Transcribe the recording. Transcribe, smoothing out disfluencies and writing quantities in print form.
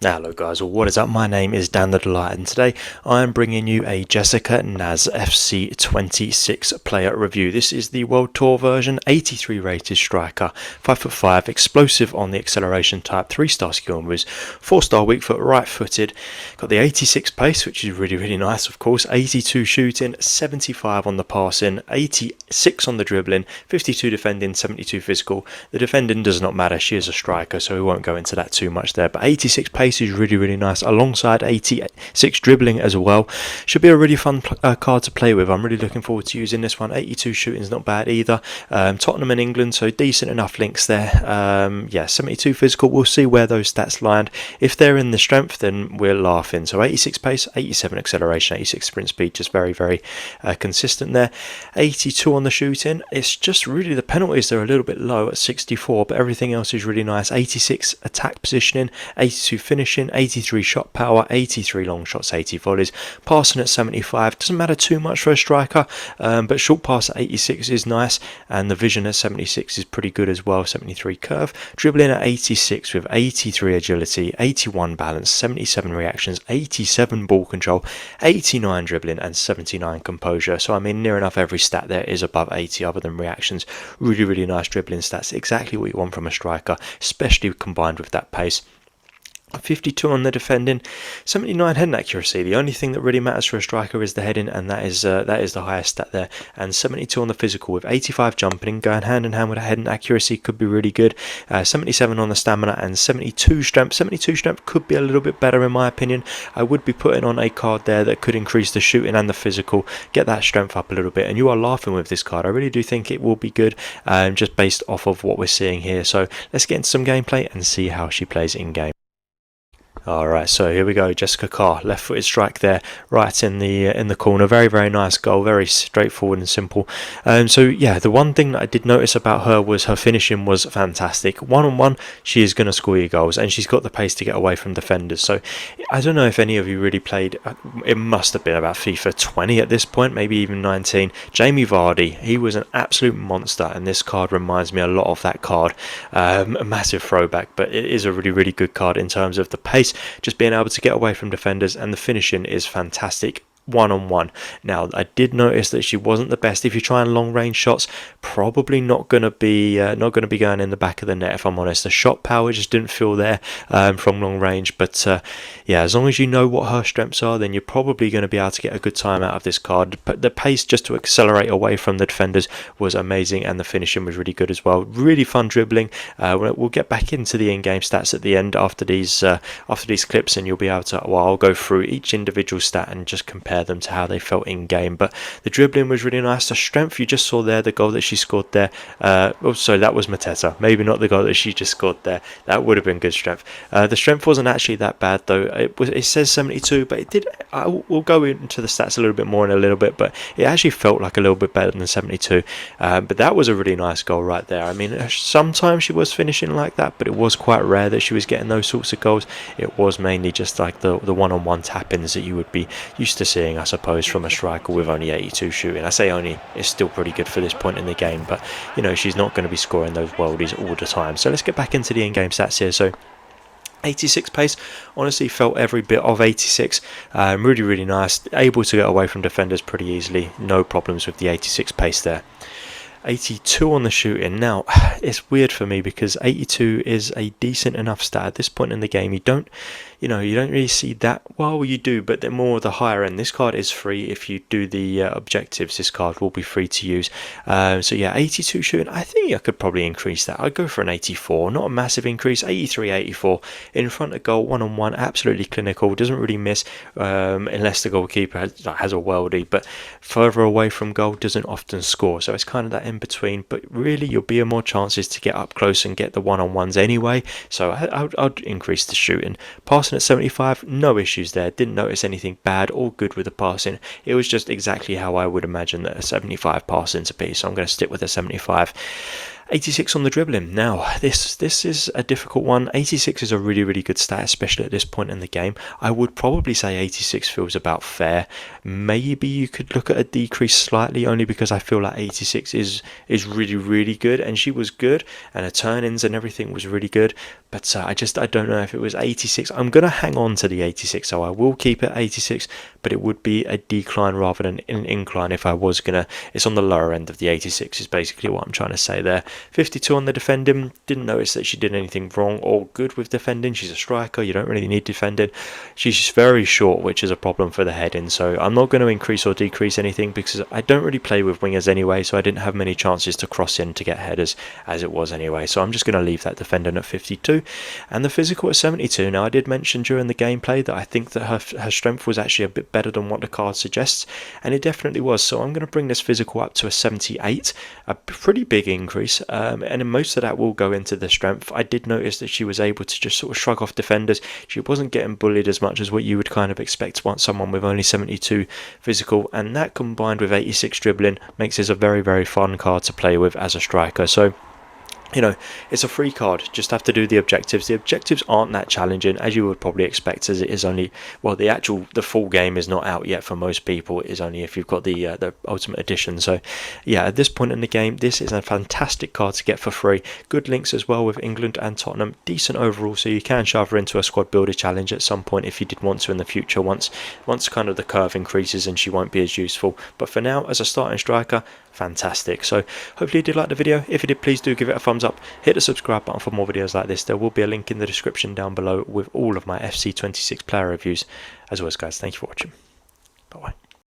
Hello guys, well, what is up? My name is Dan the Delight, and today I am bringing you a Jessica Naz FC26 player review. This is the World Tour version, 83 rated striker, 5'5", explosive on the acceleration type, 3-star skill moves, 4-star weak foot, right footed, got the 86 pace, which is really nice of course, 82 shooting, 75 on the passing, 86 on the dribbling, 52 defending, 72 physical. The defending does not matter, she is a striker, so we won't go into that too much there, but 86 pace is really nice, alongside 86 dribbling as well. Should be a really fun card to play with. I'm really looking forward to using this one. 82 shooting is not bad either. Tottenham and England, so decent enough links there. Yeah, 72 physical, we'll see where those stats land. If they're in the strength, then we're laughing. So 86 pace, 87 acceleration, 86 sprint speed, just very consistent there. 82 on the shooting. It's just really the penalties, they're a little bit low at 64, but everything else is really nice. 86 attack positioning, 82 finishing, 83 shot power, 83 long shots, 80 volleys, passing at 75, doesn't matter too much for a striker, but short pass at 86 is nice, and the vision at 76 is pretty good as well. 73 curve, dribbling at 86 with 83 agility, 81 balance, 77 reactions, 87 ball control, 89 dribbling, and 79 composure. So I mean, near enough every stat there is above 80 other than reactions. Really nice dribbling stats, exactly what you want from a striker, especially combined with that pace. 52 on the defending, 79 heading accuracy. The only thing that really matters for a striker is the heading, and that is the highest stat there. And 72 on the physical with 85 jumping, going hand in hand with a heading accuracy, could be really good. 77 on the stamina and 72 strength. 72 strength could be a little bit better in my opinion. I would be putting on a card there that could increase the shooting and the physical, get that strength up a little bit. And you are laughing with this card. I really do think it will be good, just based off of what we're seeing here. So let's get into some gameplay and see how she plays in game. Alright, so here we go. Jessica Carr, left-footed strike there, right in the corner. Very nice goal, very straightforward and simple. So yeah, the one thing that I did notice about her was her finishing was fantastic. One-on-one, she is going to score your goals, and she's got the pace to get away from defenders. So I don't know if any of you really played. It must have been about FIFA 20 at this point, maybe even 19. Jamie Vardy, he was an absolute monster, and this card reminds me a lot of that card. A massive throwback, but it is a really good card in terms of the pace. Just being able to get away from defenders, and the finishing is fantastic one-on-one. Now I did notice that she wasn't the best. If you're trying long range shots, probably not going to be going in the back of the net, if I'm honest. The shot power just didn't feel there from long range, but yeah, as long as you know what her strengths are, then you're probably going to be able to get a good time out of this card. But the pace just to accelerate away from the defenders was amazing, and the finishing was really good as well. Really fun dribbling. We'll get back into the in-game stats at the end after these clips, and you'll be able to, well, I'll go through each individual stat and just compare them to how they felt in game. But the dribbling was really nice. The strength, you just saw there, the goal that she scored there. So that was Mateta, maybe not the goal that she just scored there. That would have been good strength. The strength wasn't actually that bad though. It says 72, but it did. We'll go into the stats a little bit more in a little bit, but it actually felt like a little bit better than 72. But that was a really nice goal right there. I mean, sometimes she was finishing like that, but it was quite rare that she was getting those sorts of goals. It was mainly just like the one-on-one tap-ins that you would be used to seeing, I suppose, from a striker with only 82 shooting. I say only, it's still pretty good for this point in the game, but you know, she's not going to be scoring those worldies all the time. So let's get back into the in-game stats here. So 86 pace, honestly felt every bit of 86. Really nice, able to get away from defenders pretty easily, no problems with the 86 pace there. 82 on the shooting. Now it's weird for me because 82 is a decent enough stat at this point in the game. You don't really see that. Well, you do, but they're more the higher end. This card is free. If you do the objectives, this card will be free to use. So yeah, 82 shooting, I think I could probably increase that. I'd go for an 84, not a massive increase. 83, 84 in front of goal, one-on-one, absolutely clinical, doesn't really miss unless the goalkeeper has a worldie, but further away from goal doesn't often score. So it's kind of that in between, but really you'll be more chances to get up close and get the one-on-ones anyway. So I'd increase the shooting. Passing at 75, no issues there. Didn't notice anything bad, all good with the passing. It was just exactly how I would imagine that a 75 passing to be, so I'm going to stick with a 75. 86 on the dribbling. Now, this is a difficult one. 86 is a really good stat, especially at this point in the game. I would probably say 86 feels about fair. Maybe you could look at a decrease slightly, only because I feel like 86 is really good, and she was good, and her turn-ins and everything was really good. But I don't know if it was 86. I'm going to hang on to the 86, so I will keep it 86, but it would be a decline rather than an incline if I was going to. It's on the lower end of the 86 is basically what I'm trying to say there. 52 on the defending. Didn't notice that she did anything wrong or good with defending. She's a striker. You don't really need defending. She's very short, which is a problem for the heading, so I'm not going to increase or decrease anything because I don't really play with wingers anyway, so I didn't have many chances to cross in to get headers as it was anyway, so I'm just going to leave that defending at 52. And the physical at 72. Now, I did mention during the gameplay that I think that her strength was actually a bit better than what the card suggests, and it definitely was, so I'm going to bring this physical up to a 78, a pretty big increase, and most of that will go into the strength. I did notice that she was able to just sort of shrug off defenders. She wasn't getting bullied as much as what you would kind of expect once someone with only 72 physical, and that combined with 86 dribbling makes this a very fun card to play with as a striker. So, you know, it's a free card. Just have to do the objectives. The objectives aren't that challenging, as you would probably expect, as it is only, well, the full game is not out yet for most people. It is only if you've got the Ultimate Edition. So, yeah, at this point in the game, this is a fantastic card to get for free. Good links as well with England and Tottenham. Decent overall, so you can shove her into a squad builder challenge at some point if you did want to in the future, once kind of the curve increases and she won't be as useful. But for now, as a starting striker, fantastic. So hopefully you did like the video. If you did, please do give it a thumbs up. Hit the subscribe button for more videos like this. There will be a link in the description down below with all of my FC26 player reviews. As always, guys, thank you for watching. Bye bye.